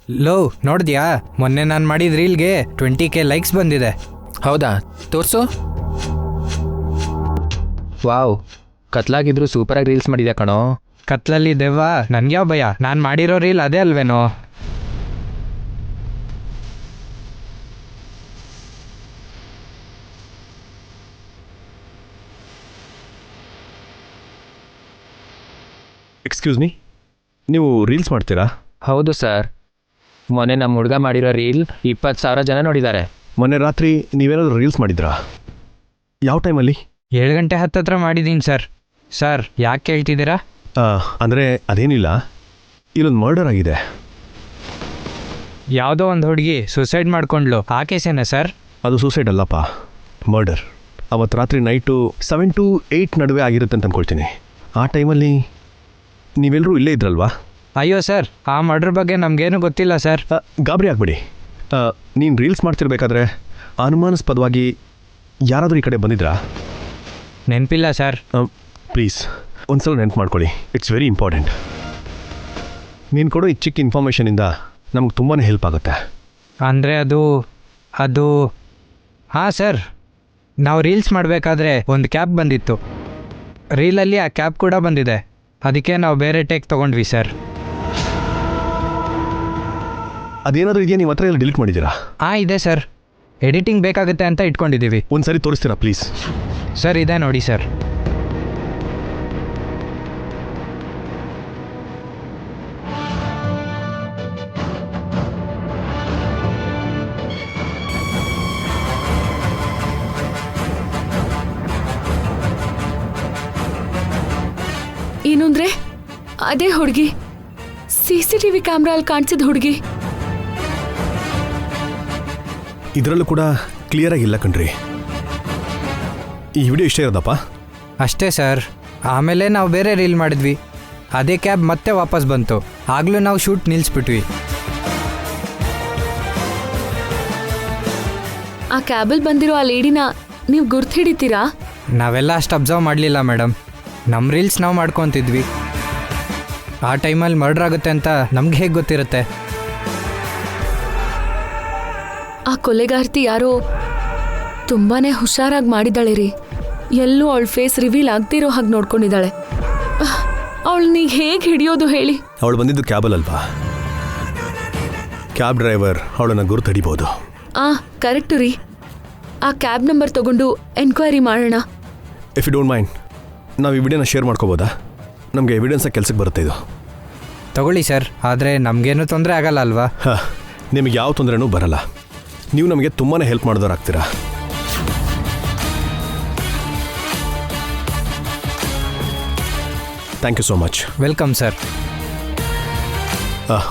Low ನೋಡಿದ್ಯಾ, ಮೊನ್ನೆ ನಾನು ಮಾಡಿದ ರೀಲ್ಗೆ 20K ಲೈಕ್ಸ್ ಬಂದಿದೆ. ಹೌದಾ, ತೋರಿಸು. ವಾವ್, ಕತ್ಲಾಗಿದ್ರು ಸೂಪರಾಗಿ ರೀಲ್ಸ್ ಮಾಡಿದ್ಯಾ ಕಣೋ. ಕತ್ಲಲ್ಲಿ ದೆವ್ವ, ನನ್ಗ್ಯಾವ ಭಯ, ನಾನು ಮಾಡಿರೋ ರೀಲ್ ಅದೇ ಅಲ್ವೇನೋ. ಎಕ್ಸ್ಕ್ಯೂಸ್ ಮೀ, ನೀವು ರೀಲ್ಸ್ ಮಾಡ್ತೀರಾ? ಹೌದು ಸರ್, ಮೊನ್ನೆ ನಮ್ಮ ಹುಡುಗ ಮಾಡಿರೋ ರೀಲ್ 20,000 ಜನ ನೋಡಿದ್ದಾರೆ. ಮೊನ್ನೆ ರಾತ್ರಿ ನೀವೇನಾದರೂ ರೀಲ್ಸ್ ಮಾಡಿದ್ರಾ? ಯಾವ ಟೈಮಲ್ಲಿ? 7 ಗಂಟೆ ಹತ್ತತ್ರ ಮಾಡಿದ್ದೀನಿ ಸರ್. ಸರ್ ಯಾಕೆ ಕೇಳ್ತಿದ್ದೀರಾ? ಅಂದರೆ ಅದೇನಿಲ್ಲ, ಇಲ್ಲೊಂದು ಮರ್ಡರ್ ಆಗಿದೆ. ಯಾವುದೋ ಒಂದು ಹುಡುಗಿ ಸುಸೈಡ್ ಮಾಡ್ಕೊಂಡ್ಲು, ಆ ಕೇಸೇನಾ ಸರ್? ಅದು ಸೂಸೈಡ್ ಅಲ್ಲಪ್ಪ, ಮರ್ಡರ್. ಅವತ್ತು ರಾತ್ರಿ ನೈಟು 7 to 8 ನಡುವೆ ಆಗಿರುತ್ತೆ ಅಂತ ಅಂದ್ಕೊಳ್ತೀನಿ. ಆ ಟೈಮಲ್ಲಿ ನೀವೆಲ್ಲರೂ ಇಲ್ಲೇ ಇದ್ರಲ್ವಾ? ಅಯ್ಯೋ ಸರ್, ಆ ಮರ್ಡರ್ ಬಗ್ಗೆ ನಮಗೇನು ಗೊತ್ತಿಲ್ಲ ಸರ್. ಗಾಬರಿ ಆಗಬೇಡಿ. ನೀನು ರೀಲ್ಸ್ ಮಾಡ್ತಿರ್ಬೇಕಾದ್ರೆ ಅನುಮಾನಾಸ್ಪದವಾಗಿ ಯಾರಾದರೂ ಈ ಕಡೆ ಬಂದಿದ್ರಾ? ನೆನಪಿಲ್ಲ ಸರ್. ಪ್ಲೀಸ್ ಒಂದ್ಸಲ ನೆನ್ಪು ಮಾಡ್ಕೊಳ್ಳಿ, ಇಟ್ಸ್ ವೆರಿ ಇಂಪಾರ್ಟೆಂಟ್. ನೀನು ಕೊಡೋ ಈ ಚಿಕ್ಕ ಇನ್ಫಾರ್ಮೇಷನಿಂದ ನಮ್ಗೆ ತುಂಬಾ ಹೆಲ್ಪ್ ಆಗುತ್ತೆ. ಅಂದರೆ ಅದು ಹಾಂ ಸರ್, ನಾವು ರೀಲ್ಸ್ ಮಾಡಬೇಕಾದ್ರೆ ಒಂದು ಕ್ಯಾಬ್ ಬಂದಿತ್ತು. ರೀಲಲ್ಲಿ ಆ ಕ್ಯಾಬ್ ಕೂಡ ಬಂದಿದೆ, ಅದಕ್ಕೆ ನಾವು ಬೇರೆ ಟೇಕ್ ತೊಗೊಂಡ್ವಿ ಸರ್. ಅದೇನಾದರೂ ಇದೆಯಾ ನಿಮ್ಮ ಹತ್ರ? ಎಲ್ಲ ಡಿಲೀಟ್ ಮಾಡಿದ್ದೀರಾ? ಹಾಂ ಇದೆ ಸರ್, ಎಡಿಟಿಂಗ್ ಬೇಕಾಗುತ್ತೆ ಅಂತ ಇಟ್ಕೊಂಡಿದ್ದೀವಿ. ಒಂದು ಸರಿ ತೋರಿಸ್ತೀರಾ ಪ್ಲೀಸ್? ಸರ್ ಇದೆ ನೋಡಿ ಸರ್. ಏನು ಅಂದ್ರೆ ಅದೇ ಹುಡುಗಿ, CCTV ಕ್ಯಾಮ್ರಾ ಅಲ್ಲಿ ಕಾಣಿಸಿದ ಹುಡುಗಿ. ಇದರಲ್ಲೂ ಕೂಡ ಕ್ಲಿಯರ್ ಆಗಿಲ್ಲ ಕಣ್ರಿ. ಈ ವಿಡಿಯೋ ಇಷ್ಟೇ ಇರೋದಪ್ಪ? ಅಷ್ಟೇ ಸರ್. ಆಮೇಲೆ ನಾವು ಬೇರೆ ರೀಲ್ ಮಾಡಿದ್ವಿ, ಅದೇ ಕ್ಯಾಬ್ ಮತ್ತೆ ವಾಪಸ್ ಬಂತು. ಆಗಲೂ ನಾವು ಶೂಟ್ ನಿಲ್ಲಿಸ್ಬಿಟ್ವಿ. ಆ ಕ್ಯಾಬಲ್ ಬಂದಿರೋ ಆ ಲೇಡಿನ ನೀವು ಗುರ್ತು ಹಿಡಿತೀರಾ? ನಾವೆಲ್ಲ ಅಷ್ಟು ಅಬ್ಸರ್ವ್ ಮಾಡಲಿಲ್ಲ ಮೇಡಮ್, ನಮ್ಮ ರೀಲ್ಸ್ ನಾವು ಮಾಡ್ಕೊತಿದ್ವಿ. ಆ ಟೈಮಲ್ಲಿ ಮರ್ಡರ್ ಆಗುತ್ತೆ ಅಂತ ನಮ್ಗೆ ಹೇಗೆ ಗೊತ್ತಿರುತ್ತೆ? ಆ ಕೊಲೆಗಾರ್ತಿ ಯಾರೋ ತುಂಬಾನೇ ಹುಷಾರಾಗಿ ಮಾಡಿದಾಳೆ ರೀ. ಎಲ್ಲೂ ಅವಳ ಫೇಸ್ ರಿವೀಲ್ ಆಗ್ತಿರೋ ಹಾಗೆ ನೋಡ್ಕೊಂಡಿದ್ದಾಳೆ. ಅವಳನ್ನೀಗ ಹೇಗೆ ಹಿಡಿಯೋದು ಹೇಳಿ? ಅವಳು ಬಂದಿದ್ದು ಕ್ಯಾಬಲ್ ಅಲ್ವಾ? ಕ್ಯಾಬ್ ಡ್ರೈವರ್ ಅವಳನ್ನು ಗುರುತು ಹಿಡಿಬೋದು. ಕರೆಕ್ಟು ರೀ. ಆ ಕ್ಯಾಬ್ ನಂಬರ್ ತಗೊಂಡು ಎನ್ಕ್ವೈರಿ ಮಾಡೋಣ. ಇಫ್ ಯು ಡೋಂಟ್ ಮೈಂಡ್, ನಾವು ಈ ವಿಡಿಯೋನ ಶೇರ್ ಮಾಡ್ಕೋಬೋದಾ? ನಮಗೆ ಎವಿಡೆನ್ಸಾಗಿ ಕೆಲಸಕ್ಕೆ ಬರುತ್ತೆ ಇದು. ತಗೊಳ್ಳಿ ಸರ್, ಆದರೆ ನಮಗೇನು ತೊಂದರೆ ಆಗಲ್ಲ ಅಲ್ವಾ? ನಿಮಗೆ ಯಾವ ತೊಂದರೆನೂ ಬರಲ್ಲ. ನೀವು ನಮಗೆ ತುಂಬಾ ಹೆಲ್ಪ್ ಮಾಡಿದವರಾಗ್ತೀರಾ. Thank you so much. Welcome sir.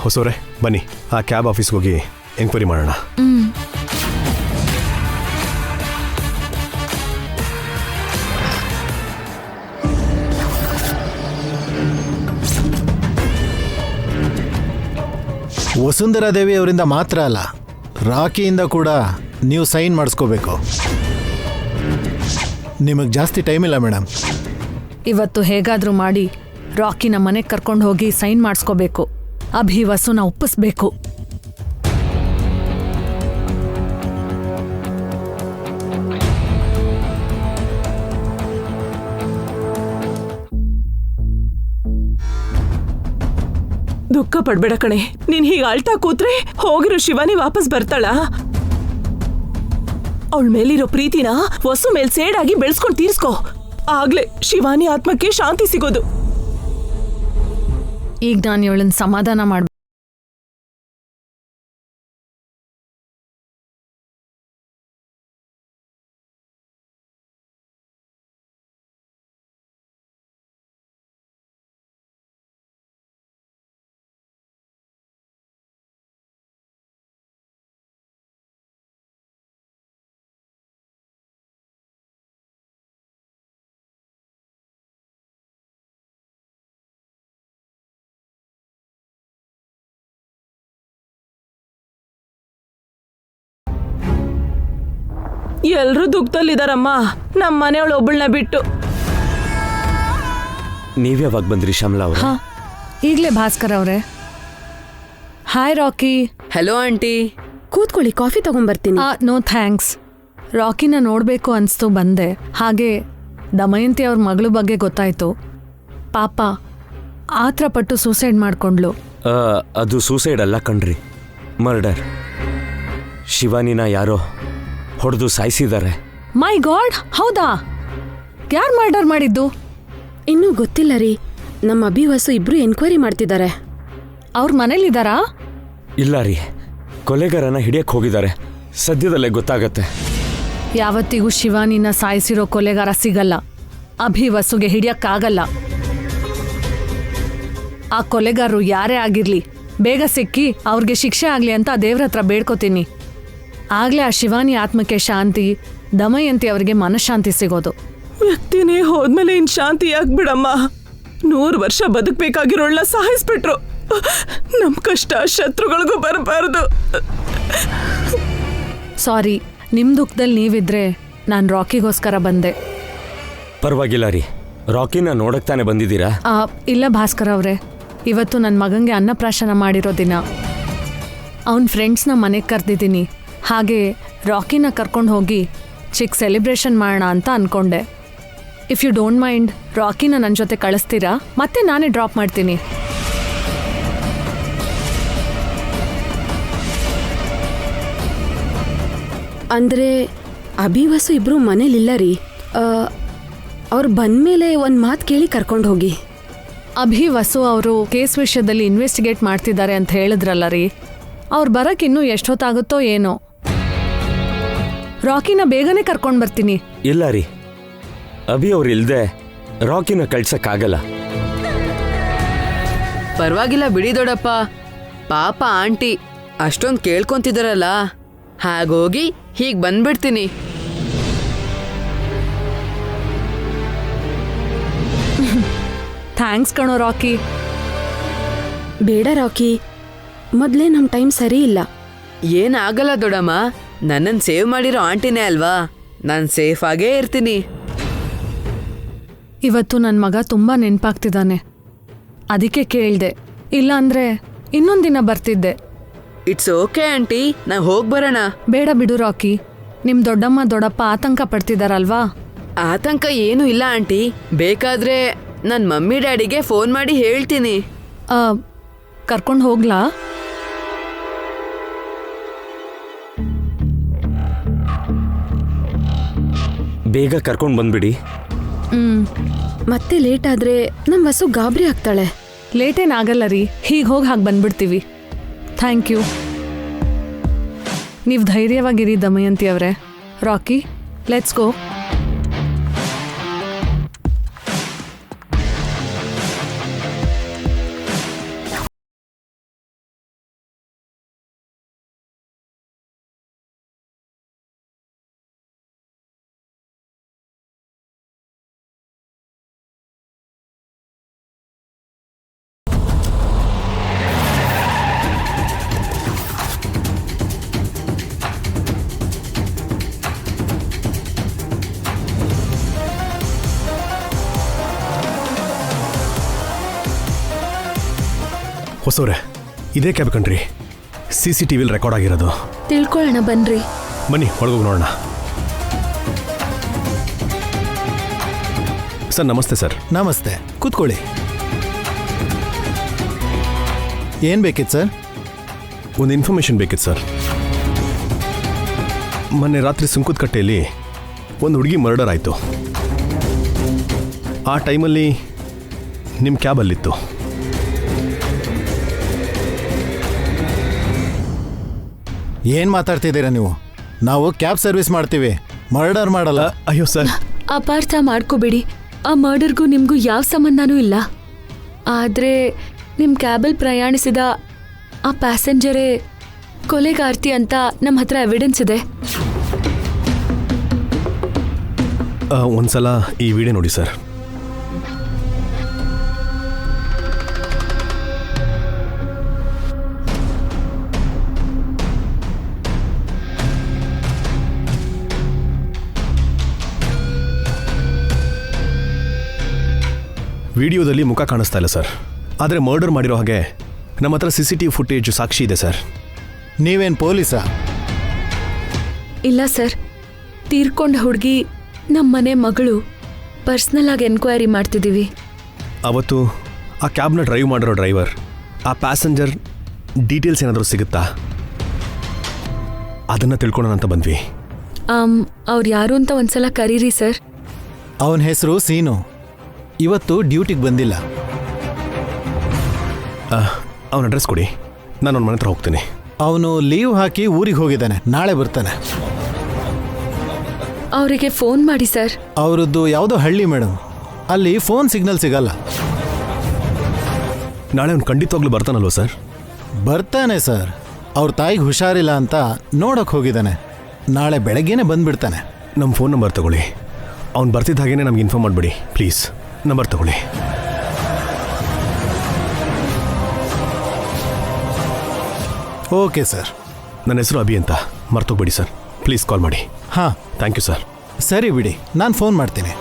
ಹೊಸವ್ರೆ ಬನ್ನಿ, ಆ ಕ್ಯಾಬ್ ಆಫೀಸ್ಗೆ ಹೋಗಿ ಎಂಕ್ವೈರಿ ಮಾಡೋಣ. ವಸುಂಧರಾ ದೇವಿ ಅವರಿಂದ ಮಾತ್ರ ಅಲ್ಲ, ರಾಕಿಯಿಂದ ಕೂಡ ನೀವು ಸೈನ್ ಮಾಡಿಸ್ಕೋಬೇಕು. ನಿಮಗೆ ಜಾಸ್ತಿ ಟೈಮ್ ಇಲ್ಲ ಮೇಡಮ್. ಇವತ್ತು ಹೇಗಾದರೂ ಮಾಡಿ ರಾಕಿನ ಮನೆಗೆ ಕರ್ಕೊಂಡು ಹೋಗಿ ಸೈನ್ ಮಾಡಿಸ್ಕೋಬೇಕು. ಅಭಿ ವಸುನ ಒಪ್ಪಿಸ್ಬೇಕು. ದುಃಖ ಪಡ್ಬೇಡ ಕಣೆ. ನೀನ್ ಹೀಗೆ ಅಳ್ತಾ ಕೂತ್ರೆ ಹೋಗಿರೋ ಶಿವಾನಿ ವಾಪಸ್ ಬರ್ತಾಳ? ಅವಳ ಮೇಲಿರೋ ಪ್ರೀತಿನ ವಸು ಮೇಲ್ ಸೇಡಾಗಿ ಬೆಳೆಸ್ಕೊಂಡು ತೀರ್ಸ್ಕೊ. ಆಗ್ಲೇ ಶಿವಾನಿ ಆತ್ಮಕ್ಕೆ ಶಾಂತಿ ಸಿಗೋದು. ಈಗ ನಾನು ಇವಳನ್ನ ಸಮಾಧಾನ ಮಾಡ್ಬೇಕು. ಎಲ್ರೂ ದುಃಖದಲ್ಲಿದಾರಮ್ಮ, ನಮ್ಮ ಮನೆಯವಳು ಒಬ್ಬಳನ್ನ ಬಿಟ್ಟು. ನೀವ್ಯಾವಾಗ ಬಂದ್ರಿ ಶ್ಯಾಮಲಾ ಅವ್ರೆ? ಈಗಲೇ ಭಾಸ್ಕರ್ ಅವರೇ. Hi Rocky. ಹಲೋ ಆಂಟಿ, ಕೂತ್ಕೊಳ್ಳಿ, ಕಾಫಿ ತಗೊಂಡ್ಬರ್ತೀನಿ. No thanks. ರಾಕಿನ ನೋಡಬೇಕು ಅನಿಸ್ತು ಬಂದೆ. ಹಾಗೆ ದಮಯಂತಿ ಅವ್ರ ಮಗಳ ಬಗ್ಗೆ ಗೊತ್ತಾಯ್ತು. ಪಾಪ ಆತ್ರಪಟ್ಟು ಸೂಸೈಡ್ ಮಾಡ್ಕೊಂಡ್ಲು. ಅದು ಸೂಸೈಡ್ ಅಲ್ಲ ಕಣ್ರಿ, ಮರ್ಡರ್. ಶಿವಾನಿನ ಯಾರೋ ಹೊಡೆದು ಸಾಯಿಸಿದ್ದಾರೆ. ಮೈ ಗಾಡ್, ಹೌದಾ? ಯಾರು ಮರ್ಡರ್ ಮಾಡಿದ್ದು? ಇನ್ನೂ ಗೊತ್ತಿಲ್ಲ ರೀ. ನಮ್ಮ ಅಭಿವಾಸು ಇಬ್ರು ಎನ್ಕ್ವೈರಿ ಮಾಡ್ತಿದ್ದಾರೆ. ಅವ್ರ ಮನೇಲಿದ್ದಾರಾ? ಇಲ್ಲ ರೀ, ಕೊಲೆಗಾರನ ಹಿಡಿಯಕ್ಕೆ ಹೋಗಿದ್ದಾರೆ. ಸದ್ಯದಲ್ಲೇ ಗೊತ್ತಾಗತ್ತೆ. ಯಾವತ್ತಿಗೂ ಶಿವಾನಿನ ಸಾಯಿಸಿರೋ ಕೊಲೆಗಾರ ಸಿಗಲ್ಲ. ಅಭಿವಸುಗೆ ಹಿಡಿಯಕ್ಕಾಗಲ್ಲ. ಆ ಕೊಲೆಗಾರರು ಯಾರೇ ಆಗಿರ್ಲಿ, ಬೇಗ ಸಿಕ್ಕಿ ಅವ್ರಿಗೆ ಶಿಕ್ಷೆ ಆಗ್ಲಿ ಅಂತ ದೇವ್ರ ಹತ್ರ ಬೇಡ್ಕೋತೀನಿ. ಆಗ್ಲೇ ಆ ಶಿವಾನಿ ಆತ್ಮಕ್ಕೆ ಶಾಂತಿ, ದಮಯಂತಿ ಅವರಿಗೆ ಮನಃಶಾಂತಿ ಸಿಗೋದು. ವ್ಯಕ್ತಿನೇ ಹೋದ್ಮೇಲೆ ಇನ್ ಶಾಂತಿ ಆಗ್ಬಿಡಮ್ಮ. 100 ವರ್ಷ ಬದುಕ್ಬೇಕಾಗಿರೋಳ್ನ ಸಾಯಿಸ್ಬಿಟ್ರು. ನಮ್ ಕಷ್ಟ ಶತ್ರುಗಳಿಗೂ ಬರಬಾರ್ದು. ಸಾರಿ, ನಿಮ್ ದುಃಖದಲ್ಲಿ ನೀವಿದ್ರೆ ನಾನು ರಾಕಿಗೋಸ್ಕರ ಬಂದೆ. ಪರವಾಗಿಲ್ಲ ರೀ, ರಾಕಿನ ನೋಡಕ್ ತಾನೆ ಬಂದಿದ್ದೀರಾ? ಇಲ್ಲ ಭಾಸ್ಕರ್ ಅವರೇ, ಇವತ್ತು ನನ್ನ ಮಗಂಗೆ ಅನ್ನಪ್ರಾಶನ ಮಾಡಿರೋ ದಿನ. ಅವನ ಫ್ರೆಂಡ್ಸ್ನ ಮನೆಗೆ ಕರೆದಿದ್ದೀನಿ. ಹಾಗೆ ರಾಕಿನ ಕರ್ಕೊಂಡು ಹೋಗಿ ಚಿಕ್ಕ ಸೆಲೆಬ್ರೇಷನ್ ಮಾಡೋಣ ಅಂತ ಅಂದ್ಕೊಂಡೆ. ಇಫ್ ಯು ಡೋಂಟ್ ಮೈಂಡ್, ರಾಕಿನ ನನ್ನ ಜೊತೆ ಕಳಿಸ್ತೀರಾ? ಮತ್ತೆ ನಾನೇ ಡ್ರಾಪ್ ಮಾಡ್ತೀನಿ. ಅಂದ್ರೆ ಅಭಿವಾಸು ಇಬ್ರು ಮನೇಲಿಲ್ಲ ರೀ. ಅವ್ರು ಬಂದ್ಮೇಲೆ ಒಂದು ಮಾತು ಕೇಳಿ ಕರ್ಕೊಂಡು ಹೋಗಿ. ಅಭಿವಸು ಅವರು ಕೇಸ್ ವಿಷಯದಲ್ಲಿ ಇನ್ವೆಸ್ಟಿಗೇಟ್ ಮಾಡ್ತಿದ್ದಾರೆ ಅಂತ ಹೇಳಿದ್ರಲ್ಲ ರೀ. ಅವ್ರು ಬರಕ್ಕೆ ಇನ್ನೂ ಎಷ್ಟೊತ್ತಾಗುತ್ತೋ ಏನೋ. ರಾಕಿನ ಬೇಗನೆ ಕರ್ಕೊಂಡು ಬರ್ತೀನಿ. ಇಲ್ಲ ರೀ, ಅಭಿ ಅವ್ರು ಇಲ್ದೆ ರಾಕಿನ ಕಳ್ಸಕ್ಕಾಗಲ್ಲ. ಪರವಾಗಿಲ್ಲ ಬಿಡಿ ದೊಡ್ಡಪ್ಪ, ಪಾಪ ಆಂಟಿ ಅಷ್ಟೊಂದು ಕೇಳ್ಕೊಂತಿದಾರಲ್ಲ, ಹಾಗೋಗಿ ಹೀಗೆ ಬಂದ್ಬಿಡ್ತೀನಿ. ಥ್ಯಾಂಕ್ಸ್ ಕಣೋ ರಾಕಿ. ಬೇಡ ರಾಕಿ, ಮೊದಲೇ ನಮ್ಮ ಟೈಮ್ ಸರಿ ಇಲ್ಲ. ಏನಾಗಲ್ಲ ದೊಡ್ಡಮ್ಮ, ನನ್ನನ್ನು ಸೇವ್ ಮಾಡಿರೋ ಆಂಟಿನೇ ಅಲ್ವಾ, ನಾನು ಸೇಫ್ ಆಗೇ ಇರ್ತೀನಿ. ಇವತ್ತು ನನ್ನ ಮಗ ತುಂಬ ನೆನಪಾಗ್ತಿದ್ದಾನೆ, ಅದಕ್ಕೆ ಕೇಳಿದೆ. ಇಲ್ಲ ಅಂದರೆ ಇನ್ನೊಂದು ದಿನ ಬರ್ತಿದ್ದೆ. ಇಟ್ಸ್ ಓಕೆ ಆಂಟಿ, ನಾವು ಹೋಗಿ ಬರೋಣ. ಬೇಡ ಬಿಡು ರಾಕಿ, ನಿಮ್ಮ ದೊಡ್ಡಮ್ಮ ದೊಡ್ಡಪ್ಪ ಆತಂಕ ಪಡ್ತಿದ್ದಾರಲ್ವಾ? ಆತಂಕ ಏನೂ ಇಲ್ಲ ಆಂಟಿ, ಬೇಕಾದ್ರೆ ನನ್ನ ಮಮ್ಮಿ ಡ್ಯಾಡಿಗೆ ಫೋನ್ ಮಾಡಿ ಹೇಳ್ತೀನಿ. ಕರ್ಕೊಂಡು ಹೋಗ್ಲಾ? ಬೇಗ ಕರ್ಕೊಂಡು ಬಂದ್ಬಿಡಿ. ಮತ್ತೆ ಲೇಟ್ ಆದ್ರೆ ನಮ್ಮ ವಸು ಗಾಬರಿ ಆಗ್ತಾಳೆ. ಲೇಟೇನಾಗಲ್ಲ ರೀ, ಹೀಗೆ ಹೋಗಿ ಹಾಗೆ ಬಂದ್ಬಿಡ್ತೀವಿ. Thank you. ನೀವು ಧೈರ್ಯವಾಗಿರಿ ದಮಯಂತಿ ಅವರೇ. Rakhi, let's go. ಹೊಸವ್ರೆ, ಇದೇ ಕ್ಯಾಬ್ ಕಣ್ರಿ, CCTVಲಿ ರೆಕಾರ್ಡ್ ಆಗಿರೋದು. ತಿಳ್ಕೊಳ್ಳೋಣ ಬನ್ರಿ. ಬನ್ನಿ ಒಳಗೋಗಿ ನೋಡೋಣ. ಸರ್ ನಮಸ್ತೆ. ಸರ್ ನಮಸ್ತೆ, ಕೂತ್ಕೊಳ್ಳಿ. ಏನು ಬೇಕಿತ್ತು ಸರ್? ಒಂದು ಇನ್ಫಾರ್ಮೇಷನ್ ಬೇಕಿತ್ತು ಸರ್. ಮೊನ್ನೆ ರಾತ್ರಿ ಸುಂಕುದಕಟ್ಟೆಯಲ್ಲಿ ಒಂದು ಹುಡುಗಿ ಮರ್ಡರ್ ಆಯಿತು. ಆ ಟೈಮಲ್ಲಿ ನಿಮ್ಮ ಕ್ಯಾಬಲ್ಲಿತ್ತು. ಏನು ಮಾತಾಡ್ತಿದ್ದೀರಾ ನೀವು? ನಾವು ಕ್ಯಾಬ್ ಸರ್ವಿಸ್ ಮಾಡ್ತೀವಿ, ಮರ್ಡರ್ ಮಾಡಲ್ಲ. ಅಯ್ಯೋ ಸರ್, ಅಪಾರ್ಥ ಮಾಡ್ಕೋಬೇಡಿ. ಆ ಮರ್ಡರ್ಗೂ ನಿಮಗೂ ಯಾವ ಸಂಬಂಧನೂ ಇಲ್ಲ. ಆದರೆ ನಿಮ್ಮ ಕ್ಯಾಬಲ್ಲಿ ಪ್ರಯಾಣಿಸಿದ ಆ ಪ್ಯಾಸೆಂಜರೇ ಕೊಲೆಗಾರ್ತಿ ಅಂತ ನಮ್ಮ ಹತ್ರ ಎವಿಡೆನ್ಸ್ ಇದೆ. ಒಂದ್ಸಲ ಈ ವಿಡಿಯೋ ನೋಡಿ ಸರ್. ವಿಡಿಯೋದಲ್ಲಿ ಮುಖ ಕಾಣಿಸ್ತಾ ಇಲ್ಲ ಸರ್, ಆದರೆ ಮರ್ಡರ್ ಮಾಡಿರೋ ಹಾಗೆ ನಮ್ಮ ಹತ್ರ CCTV ಫುಟೇಜ್ ಸಾಕ್ಷಿ ಇದೆ ಸರ್. ನೀವೇನು ಪೊಲೀಸಾ? ಇಲ್ಲ ಸರ್, ತೀರ್ಕೊಂಡ ಹುಡುಗಿ ನಮ್ಮನೆ ಮಗಳು. ಪರ್ಸ್ನಲ್ ಆಗಿ ಎನ್ಕ್ವೈರಿ ಮಾಡ್ತಿದ್ದೀವಿ. ಅವತ್ತು ಆ ಕ್ಯಾಬ್ನ ಡ್ರೈವ್ ಮಾಡಿರೋ ಡ್ರೈವರ್, ಆ ಪ್ಯಾಸೆಂಜರ್ ಡೀಟೇಲ್ಸ್ ಏನಾದರೂ ಸಿಗುತ್ತಾ? ಅದನ್ನು ತಿಳ್ಕೊಳ್ಳೋಣ ಅಂತ ಬಂದ್ವಿ. ಅವ್ರು ಯಾರು ಅಂತ ಒಂದ್ಸಲ ಕರೀರಿ ಸರ್. ಅವನ ಹೆಸರು ಸೀನು. ಇವತ್ತು ಡ್ಯೂಟಿಗೆ ಬಂದಿಲ್ಲ. ಅವನ ಅಡ್ರೆಸ್ ಕೊಡಿ, ನಾನು ಅವನ ಮನೆ ಹತ್ರ ಹೋಗ್ತೀನಿ. ಅವನು ಲೀವ್ ಹಾಕಿ ಊರಿಗೆ ಹೋಗಿದ್ದಾನೆ, ನಾಳೆ ಬರ್ತಾನೆ. ಅವರಿಗೆ ಫೋನ್ ಮಾಡಿ ಸರ್. ಅವರದ್ದು ಯಾವುದೋ ಹಳ್ಳಿ ಮೇಡಮ್, ಅಲ್ಲಿ ಫೋನ್ ಸಿಗ್ನಲ್ ಸಿಗಲ್ಲ. ನಾಳೆ ಅವ್ನು ಖಂಡಿತವಾಗ್ಲೂ ಬರ್ತಾನಲ್ವ ಸರ್? ಬರ್ತಾನೆ ಸರ್, ಅವ್ರ ತಾಯಿಗೆ ಹುಷಾರಿಲ್ಲ ಅಂತ ನೋಡೋಕೆ ಹೋಗಿದ್ದಾನೆ. ನಾಳೆ ಬೆಳಗ್ಗೆನೆ ಬಂದ್ಬಿಡ್ತಾನೆ. ನಮ್ಮ ಫೋನ್ ನಂಬರ್ ತಗೊಳ್ಳಿ, ಅವ್ನು ಬರ್ತಿದ್ದ ಹಾಗೇನೆ ನಮ್ಗೆ ಇನ್ಫಾರ್ಮ್ ಮಾಡಿಬಿಡಿ ಪ್ಲೀಸ್. ನಂಬರ್ ತಗೊಳ್ಳಿ. Okay sir. ನನ್ನ ಹೆಸರು ಅಭಿ ಅಂತ, ಮರ್ತೋಗ್ಬೇಡಿ ಸರ್. ಪ್ಲೀಸ್ ಕಾಲ್ ಮಾಡಿ. ಹಾಂ, ಥ್ಯಾಂಕ್ ಯು ಸರ್. ಸರಿ ಬಿಡಿ, ನಾನು ಫೋನ್ ಮಾಡ್ತೀನಿ.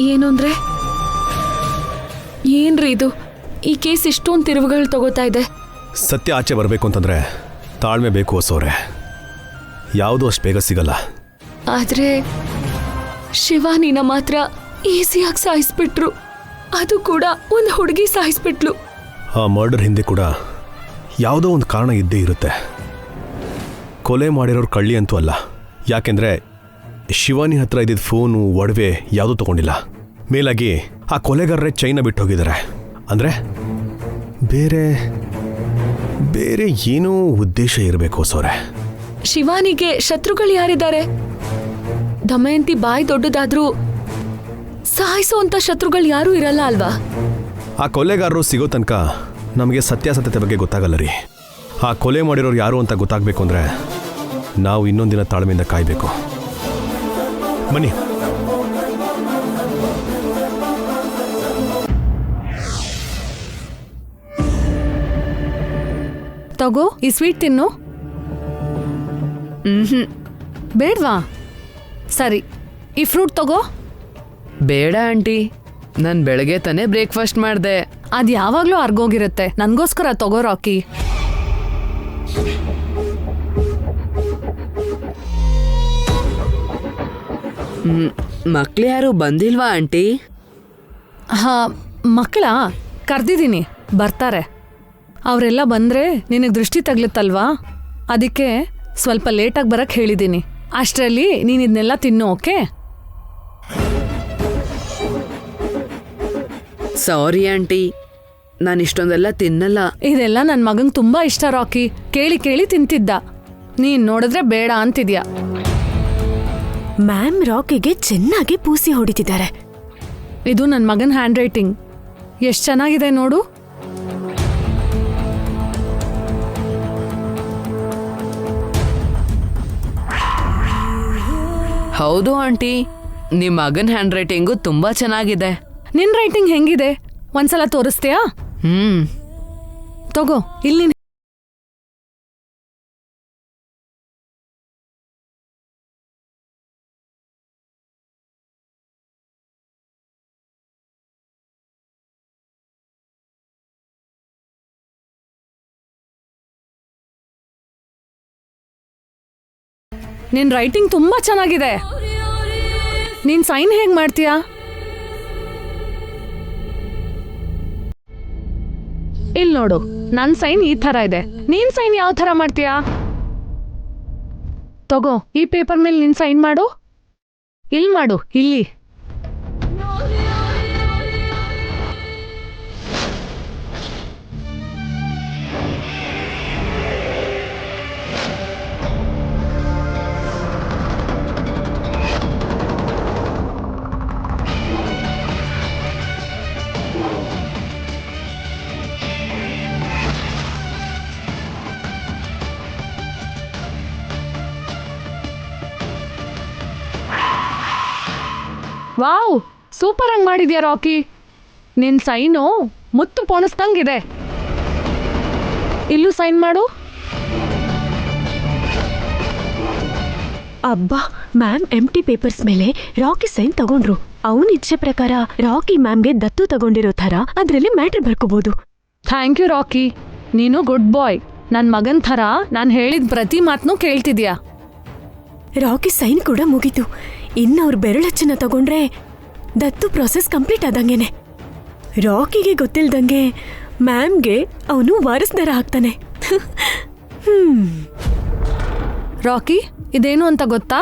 ಏನು ಅಂದರೆ ಏನ್ರಿ ಇದು? ಈ ಕೇಸ್ ಇಷ್ಟೊಂದು ತಿರುವುಗಳು ತಗೋತಾ ಇದೆ. ಸತ್ಯ ಆಚೆ ಬರಬೇಕು ಅಂತಂದರೆ ತಾಳ್ಮೆ ಬೇಕು ಹೊಸವ್ರೆ. ಯಾವುದೂ ಅಷ್ಟು ಬೇಗ ಸಿಗಲ್ಲ. ಆದರೆ ಶಿವಾನಿನ ಮಾತ್ರ ಈಸಿಯಾಗಿ ಸಾಯಿಸ್ಬಿಟ್ರು. ಅದು ಕೂಡ ಒಂದು ಹುಡುಗಿ ಸಾಯಿಸ್ಬಿಟ್ಲು. ಆ ಮರ್ಡರ್ ಹಿಂದೆ ಕೂಡ ಯಾವುದೋ ಒಂದು ಕಾರಣ ಇದ್ದೇ ಇರುತ್ತೆ. ಕೊಲೆ ಮಾಡಿರೋರು ಕಳ್ಳಿ ಅಂತೂ ಅಲ್ಲ. ಯಾಕೆಂದರೆ ಶಿವಾನಿ ಹತ್ರ ಇದ್ದಿದ್ದ ಫೋನು, ಒಡವೆ ಯಾವುದೂ ತೊಗೊಂಡಿಲ್ಲ. ಮೇಲಾಗಿ ಆ ಕೊಲೆಗಾರರೇ ಚೈನ ಬಿಟ್ಟು ಹೋಗಿದ್ದಾರೆ. ಅಂದರೆ ಬೇರೆ ಬೇರೆ ಏನೋ ಉದ್ದೇಶ ಇರಬೇಕು ಹೊಸವ್ರೆ. ಶಿವಾನಿಗೆ ಶತ್ರುಗಳು ಯಾರಿದ್ದಾರೆ? ದಮಯಂತಿ ಬಾಯಿ ದೊಡ್ಡದಾದ್ರೂ ಸಾಯಿಸುವಂತ ಶತ್ರುಗಳು ಯಾರೂ ಇರಲ್ಲ ಅಲ್ವಾ? ಆ ಕೊಲೆಗಾರರು ಸಿಗೋ ತನಕ ನಮಗೆ ಸತ್ಯಾಸತ್ಯತೆ ಬಗ್ಗೆ ಗೊತ್ತಾಗಲ್ಲ ರೀ. ಆ ಕೊಲೆ ಮಾಡಿರೋರು ಯಾರು ಅಂತ ಗೊತ್ತಾಗಬೇಕು ಅಂದರೆ ನಾವು ಇನ್ನೊಂದಿನ ತಾಳ್ಮೆಯಿಂದ ಕಾಯಬೇಕು. ಬನ್ನಿ. ತಗೋ, ಈ ಸ್ವೀಟ್ ತಿನ್ನು. ಬೇಡ್ವಾ? ಸರಿ, ಈ ಫ್ರೂಟ್ ತಗೋ. ಬೇಡ ಆಂಟಿ, ನಾನು ಬೆಳಗ್ಗೆ ತಾನೇ ಬ್ರೇಕ್ಫಾಸ್ಟ್ ಮಾಡಿದೆ. ಅದು ಯಾವಾಗಲೂ ಅರ್ಗೋಗಿರುತ್ತೆ. ನನಗೋಸ್ಕರ ತಗೋ ರಾಕಿ. ಮಕ್ಳು ಯಾರು ಬಂದಿಲ್ವಾ ಆಂಟಿ? ಹಾಂ, ಮಕ್ಕಳ ಕರ್ದಿದ್ದೀನಿ, ಬರ್ತಾರೆ. ಅವರೆಲ್ಲ ಬಂದರೆ ನಿನಗೆ ದೃಷ್ಟಿ ತಗ್ಲುತ್ತಲ್ವಾ, ಅದಕ್ಕೆ ಸ್ವಲ್ಪ ಲೇಟಾಗಿ ಬರಕ್ಕೆ ಹೇಳಿದ್ದೀನಿ. ಅಷ್ಟರಲ್ಲಿ ನೀನು ಇದನ್ನೆಲ್ಲ ತಿನ್ನು, ಓಕೆ? ಸಾರಿ ಆಂಟಿ, ನಾನು ಇಷ್ಟೊಂದೆಲ್ಲ ತಿನ್ನಲ್ಲ. ಇದೆಲ್ಲ ನನ್ನ ಮಗಂಗೆ ತುಂಬ ಇಷ್ಟ ರಾಕಿ. ಕೇಳಿ ಕೇಳಿ ತಿಂತಿದ್ದ. ನೀನು ನೋಡಿದ್ರೆ ಬೇಡ ಅಂತಿದ್ಯಾ. ಮ್ಯಾಮ್ ರಾಕಿಗೆ ಚೆನ್ನಾಗಿ ಪೂಸಿ ಹೊಡಿತಿದ್ದಾರೆ. ಇದು ನನ್ನ ಮಗನ ಹ್ಯಾಂಡ್ ರೈಟಿಂಗ್. ಎಷ್ಟು ಚೆನ್ನಾಗಿದೆ ನೋಡು. ಹೌದು ಆಂಟಿ, ನಿಮ್ಮ ಮಗನ ಹ್ಯಾಂಡ್ ರೈಟಿಂಗು ತುಂಬಾ ಚೆನ್ನಾಗಿದೆ. ನಿನ್ನ ರೈಟಿಂಗ್ ಹೆಂಗಿದೆ ಒಂದ್ಸಲ ತೋರಿಸ್ತೀಯಾ? ತಗೋ, ಇಲ್ಲಿ ನಿನ್ನ ರೈಟಿಂಗ್ ತುಂಬಾ ಚೆನ್ನಾಗಿದೆ. ನೀನ್ ಸೈನ್ ಹೇಗ್ ಮಾಡ್ತೀಯಾ? ಇಲ್ಲಿ ನೋಡು, ನನ್ನ ಸೈನ್ ಈ ತರ ಇದೆ. ನೀನ್ ಸೈನ್ ಯಾವ ತರ ಮಾಡ್ತೀಯಾ? ತಗೋ, ಈ ಪೇಪರ್ ಮೇಲೆ ನೀನ್ ಸೈನ್ ಮಾಡು. ಇಲ್ಲಿ ಮಾಡು, ಇಲ್ಲಿ. ವಾವ್, ಸೂಪರ್ ಆಗಿ ಮಾಡಿದ್ಯಾ ರಾಕಿ. ನಿನ್ ಸೈನು ಮುತ್ತು ಪೋಣಿಸ್ದಂಗಿದೆ. ಇಲ್ಲೂ ಸೈನ್ ಮಾಡು. ಅಬ್ಬಾ, ಮ್ಯಾಮ್ ಎಂಟಿ ಪೇಪರ್ಸ್ ಮೇಲೆ ರಾಕಿ ಸೈನ್ ತಗೊಂಡ್ರು. ಅವನ ಇಚ್ಛೆ ಪ್ರಕಾರ ರಾಕಿ ಮ್ಯಾಮ್ಗೆ ದತ್ತು ತಗೊಂಡಿರೋ ಥರ ಅದ್ರಲ್ಲಿ ಮ್ಯಾಟ್ರ್ ಬರ್ಕೋಬಹುದು. ಥ್ಯಾಂಕ್ ಯು ರಾಕಿ, ನೀನು ಗುಡ್ ಬಾಯ್. ನನ್ನ ಮಗನ್ ಥರ ನಾನು ಹೇಳಿದ ಪ್ರತಿ ಮಾತನ್ನೂ ಕೇಳ್ತಿದ್ಯಾ. ರಾಕಿ ಸೈನ್ ಕೂಡ ಮುಗೀತು. ಇನ್ನು ಅವ್ರ ಬೆರಳಚ್ಚನ್ನ ತಗೊಂಡ್ರೆ ದತ್ತು ಪ್ರಾಸೆಸ್ ಕಂಪ್ಲೀಟ್ ಆದಂಗೆನೆ. ರಾಕಿಗೆ ಗೊತ್ತಿಲ್ದಂಗೆ ಮ್ಯಾಮ್ಗೆ ಅವನು ವಾರಸ್ದಾರ ಆಗ್ತಾನೆ. ರಾಕಿ, ಇದೇನು ಅಂತ ಗೊತ್ತಾ?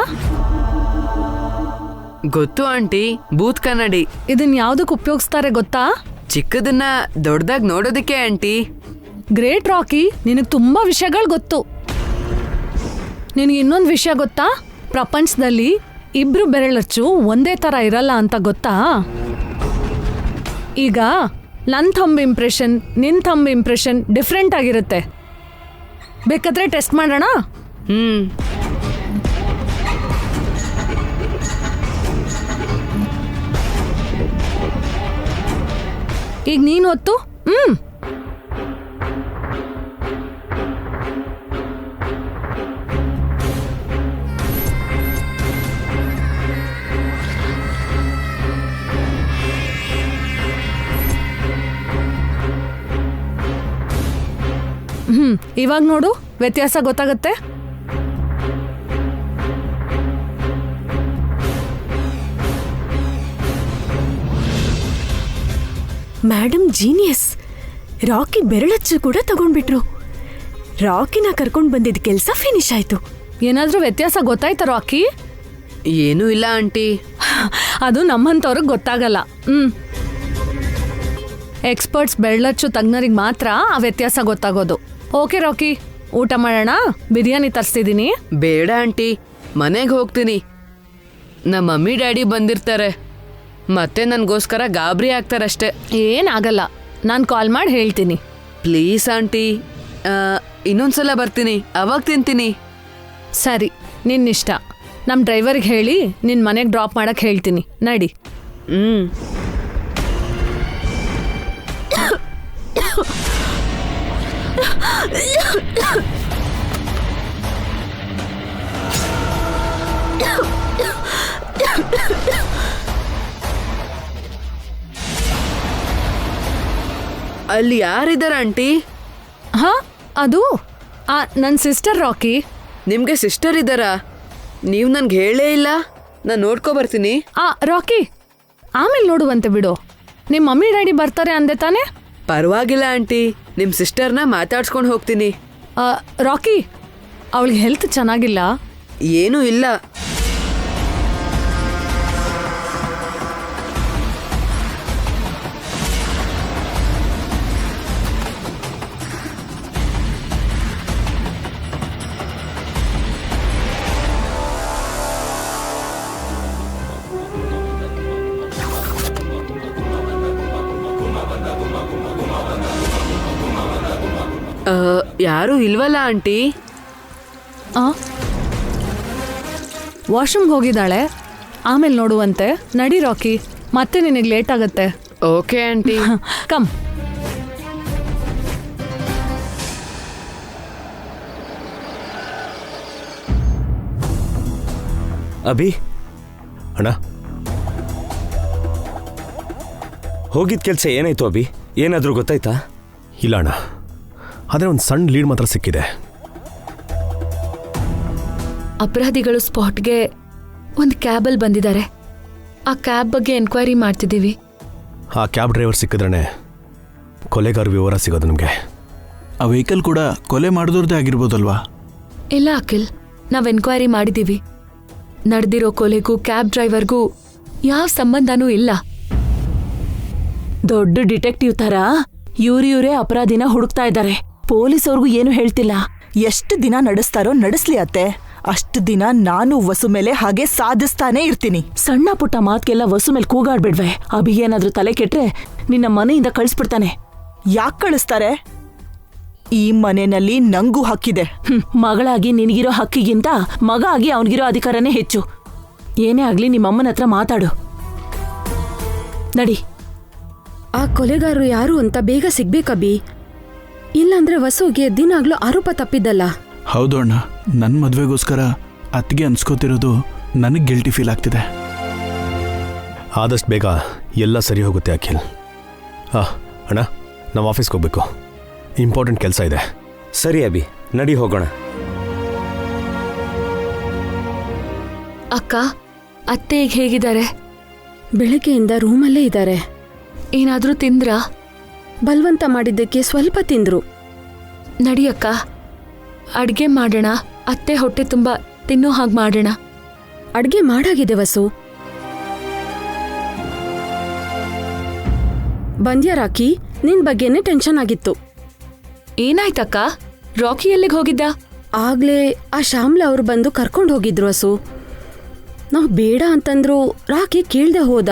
ಗೊತ್ತು ಆಂಟಿ, ಬೂತ್ ಕನ್ನಡಿ. ಇದನ್ ಯಾವ್ದಕ್ ಉಪಯೋಗಿಸ್ತಾರೆ ಗೊತ್ತಾ? ಚಿಕ್ಕದನ್ನ ದೊಡ್ಡದಾಗಿ ನೋಡೋದಕ್ಕೆ ಆಂಟಿ. ಗ್ರೇಟ್ ರಾಕಿ, ನಿನಗೆ ತುಂಬಾ ವಿಷಯಗಳು ಗೊತ್ತು. ನಿನಗೆ ಇನ್ನೊಂದು ವಿಷಯ ಗೊತ್ತಾ? ಪ್ರಪಂಚದಲ್ಲಿ ಇಬ್ರು ಬೆರಳಚ್ಚು ಒಂದೇ ಥರ ಇರಲ್ಲ ಅಂತ ಗೊತ್ತಾ? ಈಗ ನನ್ನ ಥಂಬ್ ಇಂಪ್ರೆಷನ್, ನಿನ್ನ ಥಂಬ್ ಇಂಪ್ರೆಷನ್ ಡಿಫ್ರೆಂಟ್ ಆಗಿರುತ್ತೆ. ಬೇಕಾದ್ರೆ ಟೆಸ್ಟ್ ಮಾಡೋಣ? ಈಗ ನೀನು ಹೊತ್ತು ಇವಾಗ ನೋಡು, ವ್ಯತ್ಯಾಸ ಗೊತ್ತಾಗತ್ತೆ. Madam genius. ರಾಕಿ ಬೆರಳಚ್ಚು ಕೂಡ ತಗೊಂಡ್ಬಿಟ್ರು. ರಾಕಿನ ಕರ್ಕೊಂಡು ಬಂದಿದ್ದ ಕೆಲಸ ಫಿನಿಶ್ ಆಯ್ತು. ಏನಾದ್ರೂ ವ್ಯತ್ಯಾಸ ಗೊತ್ತಾಯ್ತಾ ರಾಕಿ? ಏನೂ ಇಲ್ಲ ಆಂಟಿ. ಅದು ನಮ್ಮಂಥವ್ರಿಗೆ ಗೊತ್ತಾಗಲ್ಲ. ಎಕ್ಸ್ಪರ್ಟ್ಸ್ ಬೆರಳಚ್ಚು ತಜ್ಞರಿಗೆ ಮಾತ್ರ ಆ ವ್ಯತ್ಯಾಸ ಗೊತ್ತಾಗೋದು. ಓಕೆ ರಾಕಿ, ಊಟ ಮಾಡೋಣ. ಬಿರಿಯಾನಿ ತರಿಸ್ತಿದ್ದೀನಿ. ಬೇಡ ಆಂಟಿ, ಮನೆಗೆ ಹೋಗ್ತೀನಿ. ನಮ್ಮ ಮಮ್ಮಿ ಡ್ಯಾಡಿ ಬಂದಿರ್ತಾರೆ, ಮತ್ತೆ ನನಗೋಸ್ಕರ ಗಾಬರಿ ಆಗ್ತಾರಷ್ಟೇ. ಏನಾಗಲ್ಲ, ನಾನು ಕಾಲ್ ಮಾಡಿ ಹೇಳ್ತೀನಿ. ಪ್ಲೀಸ್ ಆಂಟಿ, ಇನ್ನೊಂದ್ಸಲ ಬರ್ತೀನಿ, ಅವಾಗ ತಿಂತೀನಿ. ಸರಿ, ನಿನ್ನಿಷ್ಟ. ನಮ್ಮ ಡ್ರೈವರ್ಗೆ ಹೇಳಿ ನಿನ್ನ ಮನೆಗೆ ಡ್ರಾಪ್ ಮಾಡಕ್ಕೆ ಹೇಳ್ತೀನಿ. ನಡಿ. ಅಲ್ಲಿ ಯಾರಿದ್ದಾರೆ ಆಂಟಿ? ಹಾ, ಅದು ನನ್ನ ಸಿಸ್ಟರ್ ರಾಕಿ. ನಿಮ್ಗೆ ಸಿಸ್ಟರ್ ಇದ್ದಾರಾ? ನೀವು ನನ್ಗೆ ಹೇಳೇ ಇಲ್ಲ. ನಾನು ನೋಡ್ಕೊ ಬರ್ತೀನಿ. ರಾಕಿ, ಆಮೇಲೆ ನೋಡುವಂತೆ ಬಿಡು. ನಿಮ್ಮ ಮಮ್ಮಿ ಡ್ಯಾಡಿ ಬರ್ತಾರೆ ಅಂದೆ ತಾನೆ? ಪರವಾಗಿಲ್ಲ ಆಂಟಿ, ನಿಮ್ಮ ಸಿಸ್ಟರ್ನ ಮಾತಾಡ್ಸ್ಕೊಂಡು ಹೋಗ್ತೀನಿ. ರಾಕಿ, ಅವಳಿಗೆ ಹೆಲ್ತ್ ಚೆನ್ನಾಗಿಲ್ಲ. ಏನೂ ಇಲ್ಲ. ಯಾರೂ ಇಲ್ವಲ್ಲ ಆಂಟಿ? ವಾಶ್ರೂಮ್ಗೆ ಹೋಗಿದ್ದಾಳೆ. ಆಮೇಲೆ ನೋಡುವಂತೆ. ನಡಿ ರಾಕಿ, ಮತ್ತೆ ನಿನಗೆ ಲೇಟ್ ಆಗುತ್ತೆ. Okay aunty. ಕಮ್. ಅಭಿ ಅಣ್ಣ, ಹೋಗಿದ್ದ ಕೆಲಸ ಏನಾಯ್ತು ಅಭಿ? ಏನಾದರೂ ಗೊತ್ತಾಯ್ತಾ? ಇಲ್ಲ ಅಣ್ಣ, ಆದರೆ ಒಂದು ಸಣ್ಣ ಲೀಡ್ ಮಾತ್ರ ಸಿಕ್ಕಿದೆ. ಅಪರಾಧಿಗಳು ಸ್ಪಾಟ್ಗೆ ಒಂದು ಕ್ಯಾಬಲ್ಲಿ ಬಂದಿದ್ದಾರೆ. ಆ ಕ್ಯಾಬ್ ಬಗ್ಗೆ ಎನ್ಕ್ವೈರಿ ಮಾಡ್ತಿದ್ದೀವಿ. ಆ ಕ್ಯಾಬ್ ಡ್ರೈವರ್ ಸಿಕ್ಕಿದ್ರೇ ಕೊಲೆಗಾರ ವಿವರ ಸಿಗೋದು ನಮಗೆ. ಆ ವೆಹಿಕಲ್ ಕೂಡ ಕೊಲೆ ಮಾಡಿದವ್ರದ್ದೇ ಆಗಿರ್ಬೋದಲ್ವಾ? ಇಲ್ಲ ಅಖಿಲ್, ನಾವು ಎನ್ಕ್ವೈರಿ ಮಾಡಿದ್ದೀವಿ. ನಡೆದಿರೋ ಕೊಲೆಗೂ ಕ್ಯಾಬ್ ಡ್ರೈವರ್ಗೂ ಯಾವ ಸಂಬಂಧನೂ ಇಲ್ಲ. ದೊಡ್ಡ ಡಿಟೆಕ್ಟಿವ್ ತರ ಇವ್ರೇ ಅಪರಾಧಿನ ಹುಡುಕ್ತಾ ಇದ್ದಾರೆ. ಪೊಲೀಸವ್ರಿಗೂ ಏನು ಹೇಳ್ತಿಲ್ಲ. ಎಷ್ಟು ದಿನ ನಡೆಸ್ತಾರೋ ನಡೆಸ್ಲಿ ಅತ್ತೆ. ಅಷ್ಟು ದಿನ ನಾನು ವಸು ಮೇಲೆ ಹಾಗೆ ಸಾಧಿಸ್ತಾನೆ ಇರ್ತೀನಿ. ಸಣ್ಣ ಪುಟ್ಟ ಮಾತ್ಗೆಲ್ಲ ವಸು ಮೇಲೆ ಕೂಗಾಡ್ಬಿಡ್ವೆ. ಅಭಿಗೇನಾದ್ರೂ ತಲೆ ಕೆಟ್ರೆ ನಿನ್ನ ಮನೆಯಿಂದ ಕಳಿಸ್ಬಿಡ್ತಾನೆ. ಯಾಕೆ ಕಳಿಸ್ತಾರೆ? ಈ ಮನೆಯಲ್ಲಿ ನಂಗೂ ಹಕ್ಕಿದೆ. ಮಗಳಾಗಿ ನಿನಗಿರೋ ಹಕ್ಕಿಗಿಂತ ಮಗ ಆಗಿ ಅವನಿಗಿರೋ ಅಧಿಕಾರನೇ ಹೆಚ್ಚು. ಏನೇ ಆಗ್ಲಿ ನಿಮ್ಮಮ್ಮನ ಹತ್ರ ಮಾತಾಡು. ನಡಿ. ಆ ಕೊಲೆಗಾರರು ಯಾರು ಅಂತ ಬೇಗ ಸಿಗ್ಬೇಕಬ್ಬಿ. ಇಲ್ಲಾಂದ್ರೆ ವಸುಗೆ ದಿನಾಗ್ಲೂ ಆರೋಪ ತಪ್ಪಿದ್ದಲ್ಲ. ಹೌದು ಅಣ್ಣ, ನನ್ನ ಮದುವೆಗೋಸ್ಕರ ಅತ್ತಿಗೆ ಅನ್ಸ್ಕೋತಿರೋದು ನನಗೆ ಗಿಲ್ಟಿ ಫೀಲ್ ಆಗ್ತಿದೆ. ಆದಷ್ಟು ಬೇಗ ಎಲ್ಲ ಸರಿ ಹೋಗುತ್ತೆ ಅಖಿಲ್. ಅಣ್ಣ, ನಾವು ಆಫೀಸ್ಗೆ ಹೋಗ್ಬೇಕು, ಇಂಪಾರ್ಟೆಂಟ್ ಕೆಲಸ ಇದೆ. ಸರಿ ಅಭಿ, ನಡಿ ಹೋಗೋಣ. ಅಕ್ಕ, ಅತ್ತೆ ಈಗ ಹೇಗಿದ್ದಾರೆ? ಬೆಳಗ್ಗೆಯಿಂದ ರೂಮಲ್ಲೇ ಇದ್ದಾರೆ. ಏನಾದರೂ ತಿಂದ್ರಾ? ಬಲವಂತ ಮಾಡಿದ್ದಕ್ಕೆ ಸ್ವಲ್ಪ ತಿಂದ್ರು. ನಡಿಯಕ್ಕ, ಅಡ್ಗೆ ಮಾಡೋಣ. ಅತ್ತೆ ಹೊಟ್ಟೆ ತುಂಬ ತಿನ್ನೋ ಹಾಗೆ ಮಾಡೋಣ. ಅಡ್ಗೆ ಮಾಡಾಗಿದೆ ವಸು. ಬಂದ್ಯಾ ರಾಕಿ? ನಿನ್ ಬಗ್ಗೆನೇ ಟೆನ್ಷನ್ ಆಗಿತ್ತು. ಏನಾಯ್ತಕ್ಕ? ರಾಕಿ ಎಲ್ಲಿಗೆ ಹೋಗಿದ್ದ? ಆಗ್ಲೇ ಆ ಶ್ಯಾಮ್ಲಾ ಅವ್ರು ಬಂದು ಕರ್ಕೊಂಡು ಹೋಗಿದ್ರು ವಸು. ನಾವು ಬೇಡ ಅಂತಂದ್ರು ರಾಕಿ ಕೇಳ್ದೆ ಹೋದ.